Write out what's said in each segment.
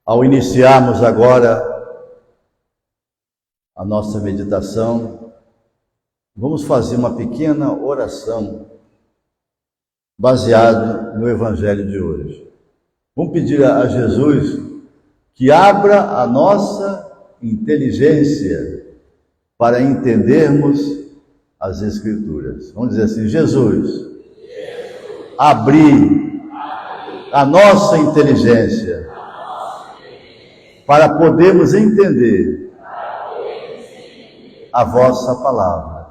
Ao iniciarmos agora a nossa meditação, vamos fazer uma pequena oração baseada no Evangelho de hoje. Vamos pedir a Jesus que abra a nossa inteligência para entendermos as Escrituras. Vamos dizer assim: Jesus, abri a nossa inteligência para podermos entender a vossa palavra.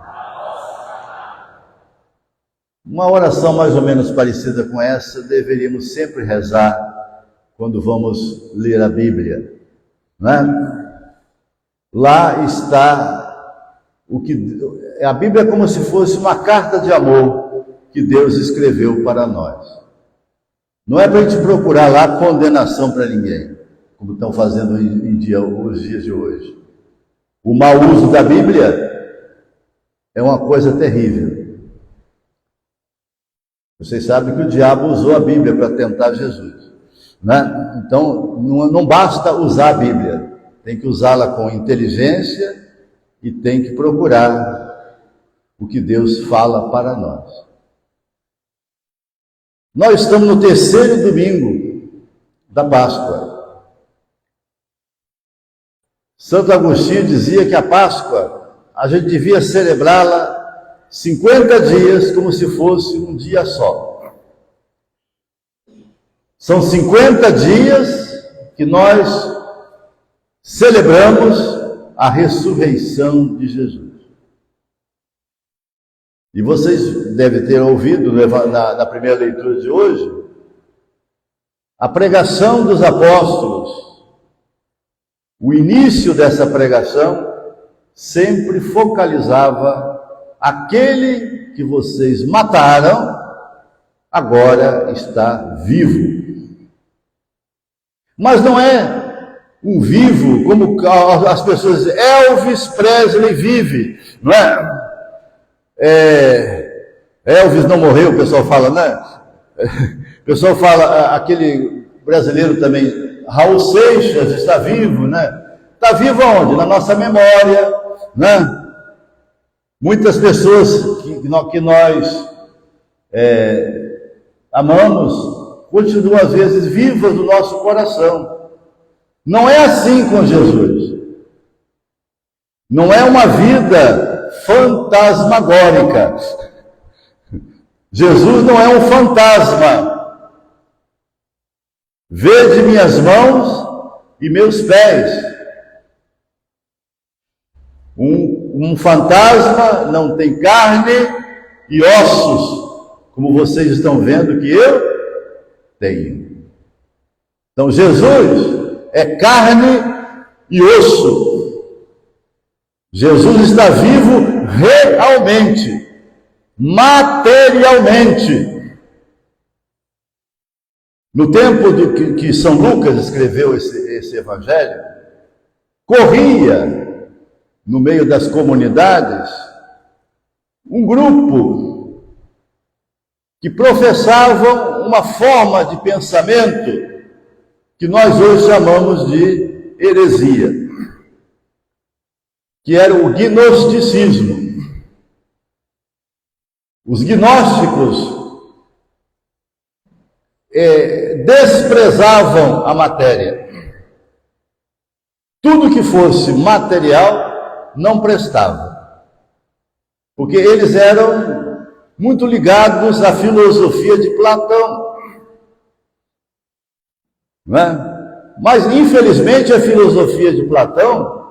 Uma oração mais ou menos parecida com essa deveríamos sempre rezar quando vamos ler a Bíblia, né? Lá está a Bíblia é como se fosse uma carta de amor que Deus escreveu para nós. Não é para a gente procurar lá condenação para ninguém, como estão fazendo os dias de hoje. O mau uso da Bíblia é uma coisa terrível. Vocês sabem que o diabo usou a Bíblia para tentar Jesus, né? Então, não basta usar a Bíblia, tem que usá-la com inteligência e tem que procurar o que Deus fala para nós. Nós estamos no terceiro domingo da Páscoa. Santo Agostinho dizia que a Páscoa a gente devia celebrá-la 50 dias como se fosse um dia só. São 50 dias que nós celebramos a ressurreição de Jesus. E vocês devem ter ouvido na primeira leitura de hoje a pregação dos apóstolos. O início dessa pregação sempre focalizava: aquele que vocês mataram agora está vivo. Mas não é um vivo como as pessoas dizem: Elvis Presley vive, não é? Elvis não morreu, o pessoal fala, né? O pessoal fala, aquele brasileiro também, Raul Seixas está vivo, né? Está vivo aonde? Na nossa memória, né? Muitas pessoas que nós amamos continuam às vezes vivas no nosso coração. Não é assim com Jesus. Não é uma vida fantasmagórica. Jesus não é um fantasma. Vede minhas mãos e meus pés. Um fantasma não tem carne e ossos, como vocês estão vendo que eu tenho. Então Jesus é carne e osso. Jesus está vivo realmente, materialmente. No tempo que São Lucas escreveu esse evangelho, corria no meio das comunidades um grupo que professavam uma forma de pensamento que nós hoje chamamos de heresia, que era o gnosticismo. Os gnósticos desprezavam a matéria. Tudo que fosse material não prestava, porque eles eram muito ligados à filosofia de Platão, não é? Mas infelizmente a filosofia de Platão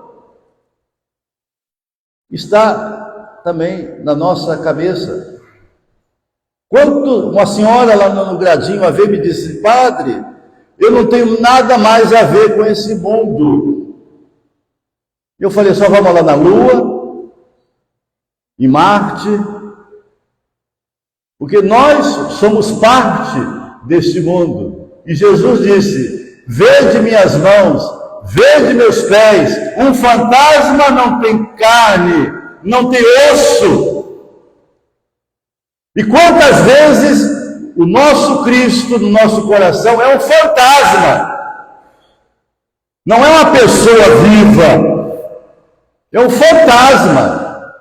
está também na nossa cabeça. Quando uma senhora lá no gradinho a ver me disse: padre, eu não tenho nada mais a ver com esse mundo. Eu falei: só vamos lá na Lua, em Marte, porque nós somos parte deste mundo. E Jesus disse: vede minhas mãos, vede meus pés. Um fantasma não tem carne, não tem osso. E quantas vezes o nosso Cristo no nosso coração é um fantasma? Não é uma pessoa viva, é um fantasma.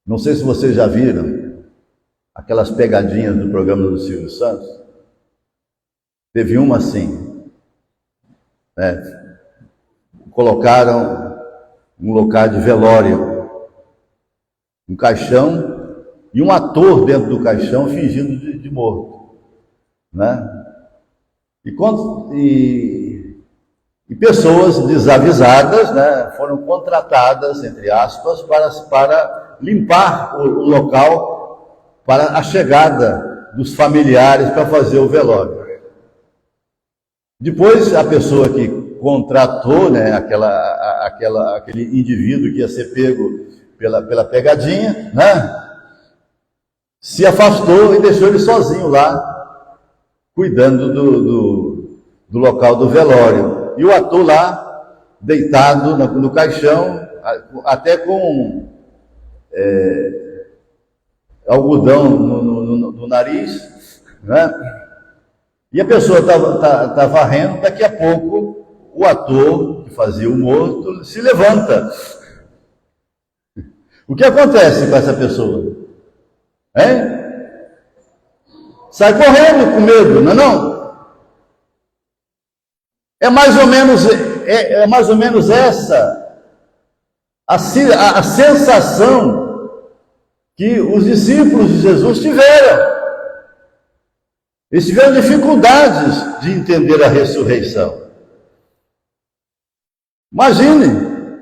Não sei se vocês já viram aquelas pegadinhas do programa do Silvio Santos. Teve uma assim, né? Colocaram um local de velório, um caixão e um ator dentro do caixão fingindo de morto, né? E pessoas desavisadas, né, foram contratadas, entre aspas, para limpar o local para a chegada dos familiares para fazer o velório. Depois, a pessoa que contratou, né, aquele indivíduo que ia ser pego pela pegadinha, né, se afastou e deixou ele sozinho lá, cuidando do local do velório. E o ator lá, deitado no caixão, até com algodão no nariz, né? E a pessoa está varrendo, daqui a pouco o ator que fazia o morto se levanta. O que acontece com essa pessoa? Hein? Sai correndo com medo, não é não? É mais ou menos essa a sensação que os discípulos de Jesus tiveram. Eles tiveram dificuldades de entender a ressurreição. Imagine,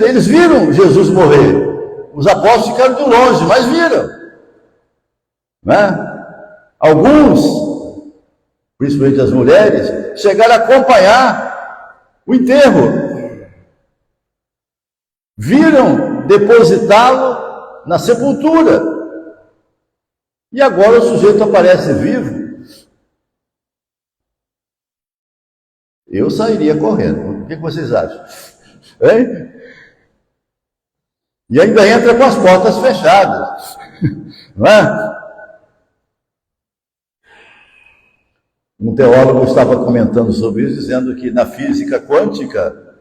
eles viram Jesus morrer. Os apóstolos ficaram de longe, mas viram. Né? Alguns, principalmente as mulheres, chegaram a acompanhar o enterro. Viram depositá-lo na sepultura. E agora o sujeito aparece vivo. Eu sairia correndo. O que vocês acham? Hein? E ainda entra com as portas fechadas. Não é? Um teólogo estava comentando sobre isso, dizendo que na física quântica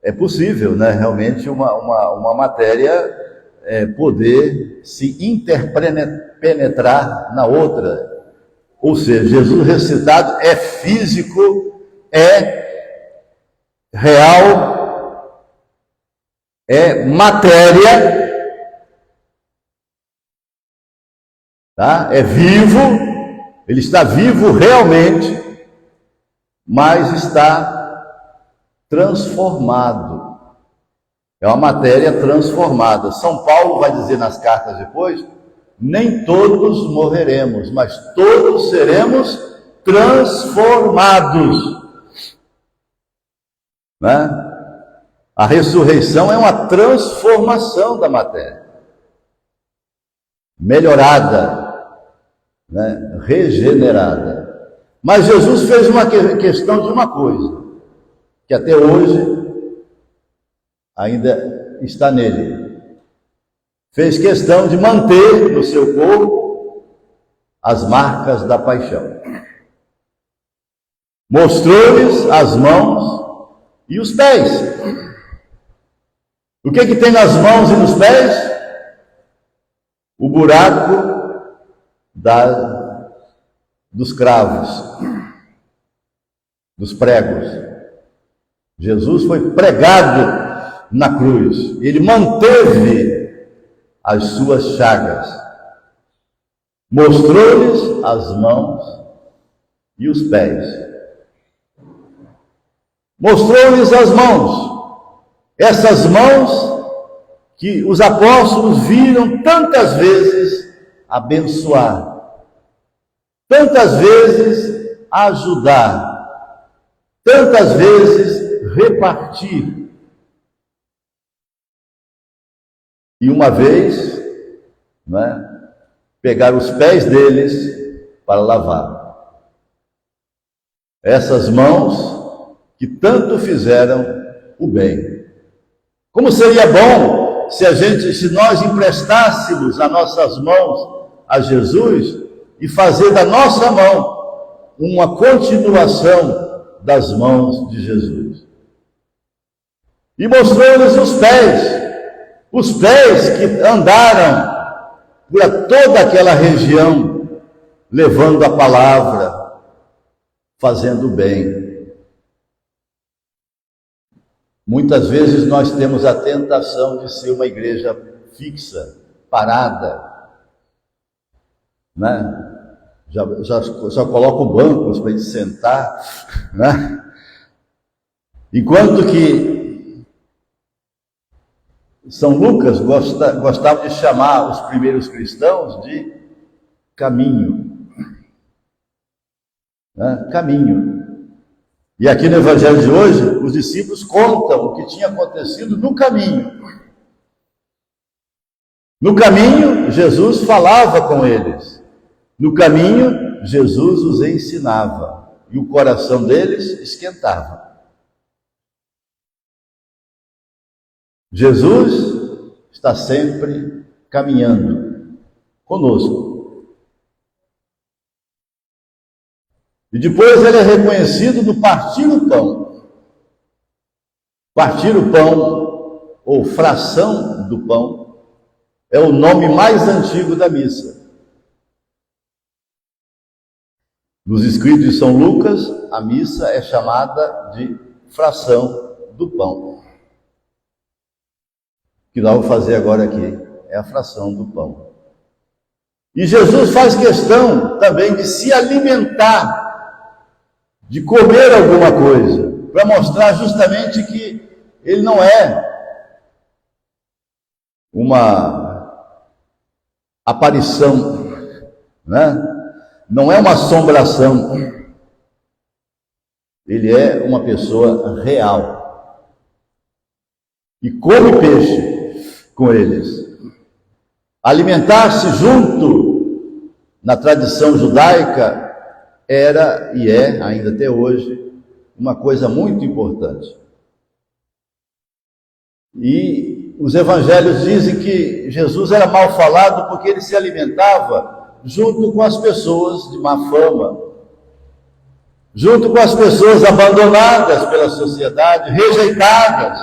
é possível, né, realmente uma matéria poder se interpenetrar na outra. Ou seja, Jesus ressuscitado é físico, é real, é matéria, tá? É vivo, ele está vivo realmente, mas está transformado. É uma matéria transformada. São Paulo vai dizer nas cartas depois, nem todos morreremos, mas todos seremos transformados. Né? A ressurreição é uma transformação da matéria. Melhorada, né? Regenerada. Mas Jesus fez uma questão de uma coisa, que até hoje ainda está nele. Fez questão de manter no seu corpo as marcas da paixão. Mostrou-lhes as mãos e os pés. O que tem nas mãos e nos pés? O buraco dos cravos, dos pregos. Jesus foi pregado na cruz. Ele manteve as suas chagas. Mostrou-lhes as mãos e os pés. Mostrou-lhes as mãos. Essas mãos que os apóstolos viram tantas vezes abençoar, tantas vezes ajudar, tantas vezes repartir. E uma vez, né, pegar os pés deles para lavar. Essas mãos que tanto fizeram o bem. Como seria bom se nós emprestássemos as nossas mãos a Jesus e fazer da nossa mão uma continuação das mãos de Jesus. E mostrou-lhes os pés que andaram por toda aquela região, levando a palavra, fazendo bem. Muitas vezes nós temos a tentação de ser uma igreja fixa, parada, né? Já coloca bancos para a gente sentar, né? Enquanto que São Lucas gostava de chamar os primeiros cristãos de caminho, né? Caminho. E aqui no Evangelho de hoje, os discípulos contam o que tinha acontecido no caminho. No caminho, Jesus falava com eles. No caminho, Jesus os ensinava. E o coração deles esquentava. Jesus está sempre caminhando conosco. E depois ele é reconhecido no partir o pão. Partir o pão, ou fração do pão, é o nome mais antigo da missa. Nos escritos de São Lucas, a missa é chamada de fração do pão. O que nós vamos fazer agora aqui é a fração do pão. E Jesus faz questão também de se alimentar, de comer alguma coisa, para mostrar justamente que ele não é uma aparição, né? Não é uma assombração. Ele é uma pessoa real. E come peixe com eles. Alimentar-se junto, na tradição judaica, era e é, ainda até hoje, uma coisa muito importante. E os evangelhos dizem que Jesus era mal falado porque ele se alimentava junto com as pessoas de má fama, junto com as pessoas abandonadas pela sociedade, rejeitadas.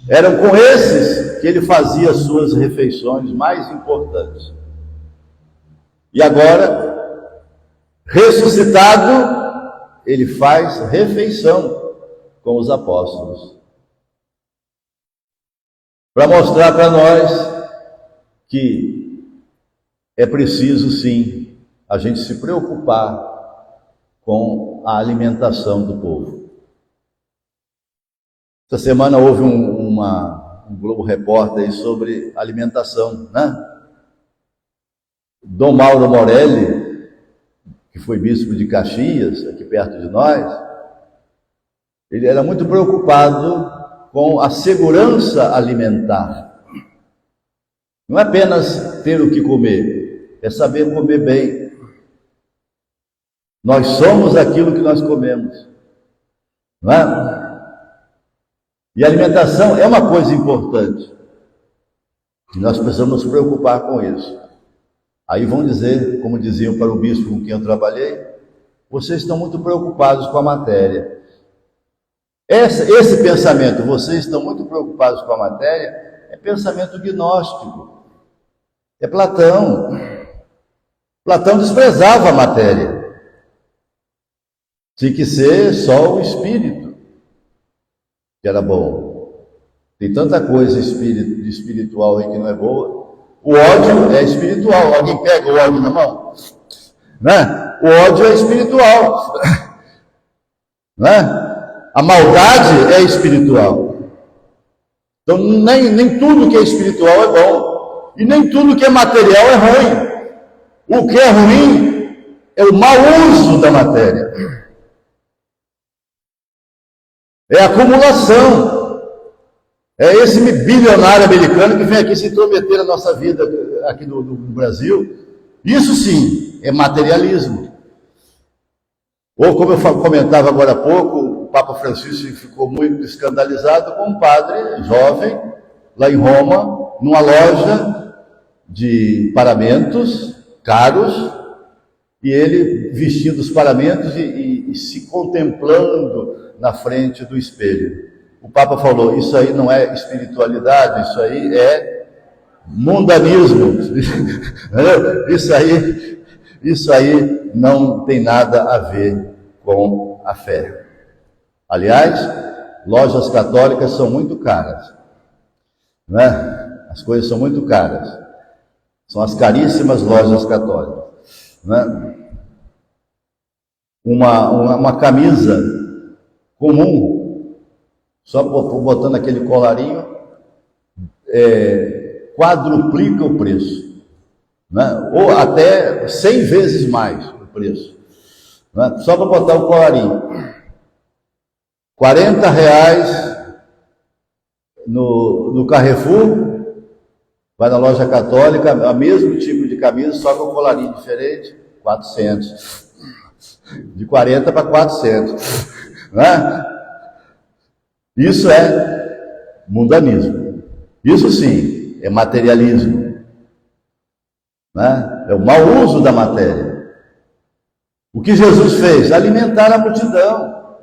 Eram com esses que ele fazia as suas refeições mais importantes. E agora, ressuscitado, ele faz refeição com os apóstolos. Para mostrar para nós que é preciso, sim, a gente se preocupar com a alimentação do povo. Essa semana houve um Globo Repórter aí sobre alimentação, né? Dom Mauro Morelli, que foi bispo de Caxias, aqui perto de nós, ele era muito preocupado com a segurança alimentar. Não é apenas ter o que comer, é saber comer bem. Nós somos aquilo que nós comemos, não é? E a alimentação é uma coisa importante. E nós precisamos nos preocupar com isso. Aí vão dizer, como diziam para o bispo com quem eu trabalhei, vocês estão muito preocupados com a matéria. Esse pensamento, vocês estão muito preocupados com a matéria, é pensamento gnóstico. É Platão. Platão desprezava a matéria. Tinha que ser só o espírito, que era bom. Tem tanta coisa espiritual aí que não é boa. O ódio é espiritual. Alguém pega o ódio na mão? Né? O ódio é espiritual. Né? A maldade é espiritual. Então nem tudo que é espiritual é bom. E nem tudo que é material é ruim. O que é ruim é o mau uso da matéria. É a acumulação. É esse bilionário americano que vem aqui se intrometer na nossa vida aqui no Brasil. Isso sim é materialismo. Ou como eu comentava agora há pouco, o Papa Francisco ficou muito escandalizado com um padre jovem, lá em Roma, numa loja de paramentos caros, E ele vestindo os paramentos e se contemplando na frente do espelho. O Papa falou, isso aí não é espiritualidade, isso aí é mundanismo. Isso aí não tem nada a ver com a fé. Aliás, lojas católicas são muito caras, né? As coisas são muito caras. São as caríssimas lojas católicas, né? Uma camisa comum, só botando aquele colarinho, quadruplica o preço, né? Ou até 100 vezes mais o preço, né? Só para botar o colarinho. R$40 no Carrefour, vai na loja católica, o mesmo tipo de camisa, só com um colarinho diferente, 400. De 40 para 400. Né? Isso é mundanismo. Isso sim, é materialismo. Né? É o mau uso da matéria. O que Jesus fez? Alimentar a multidão.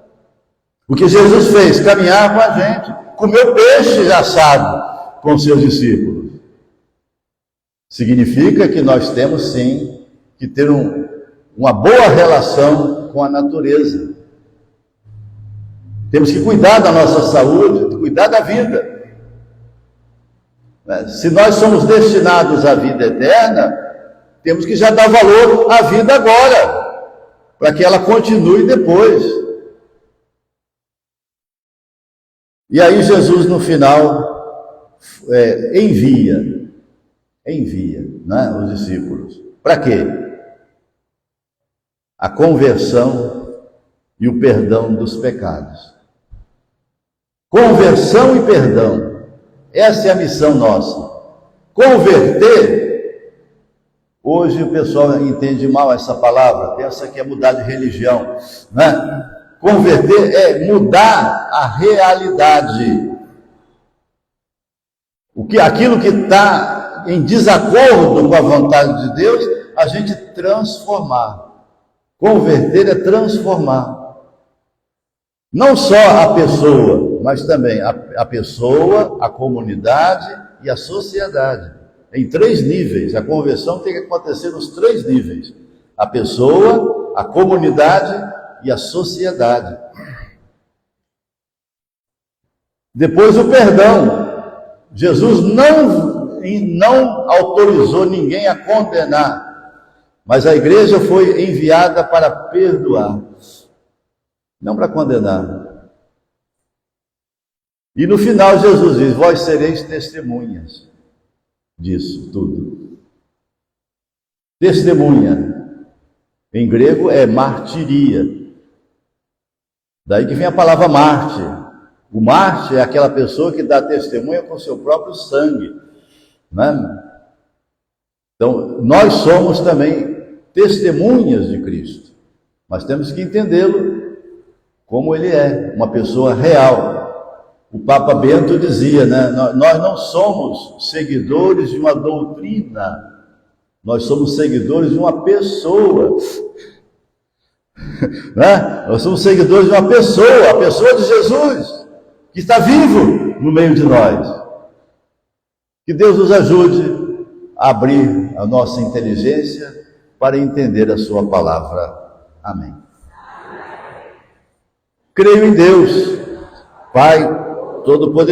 O que Jesus fez? Caminhar com a gente. Comeu peixe assado com seus discípulos. Significa que nós temos sim que ter uma boa relação com a natureza. Temos que cuidar da nossa saúde, cuidar da vida. Se nós somos destinados à vida eterna, temos que já dar valor à vida agora, para que ela continue depois. E aí Jesus no final envia, né, os discípulos. Para quê? A conversão e o perdão dos pecados. Conversão e perdão. Essa é a missão nossa. Converter. Hoje o pessoal entende mal essa palavra, pensa que é mudar de religião, né? Converter é mudar a realidade. Aquilo que está em desacordo com a vontade de Deus, a gente transformar. Converter é transformar. Não só a pessoa, mas também a pessoa, a comunidade e a sociedade. Em 3 níveis. A conversão tem que acontecer nos 3 níveis. A pessoa, a comunidade e a sociedade. Depois o perdão. Jesus não autorizou ninguém a condenar, mas a igreja foi enviada para perdoar, não para condenar. E no final Jesus diz, vós sereis testemunhas disso tudo. Testemunha, em grego é martiria. Daí que vem a palavra mártir. O mártir é aquela pessoa que dá testemunha com seu próprio sangue, né? Então, nós somos também testemunhas de Cristo, mas temos que entendê-lo como ele é, uma pessoa real. O Papa Bento dizia, né? Nós não somos seguidores de uma doutrina, nós somos seguidores de uma pessoa. Né? Nós somos seguidores de uma pessoa, a pessoa de Jesus, que está vivo no meio de nós. Que Deus nos ajude a abrir a nossa inteligência para entender a sua palavra. Amém. Creio em Deus, Pai Todo-Poderoso.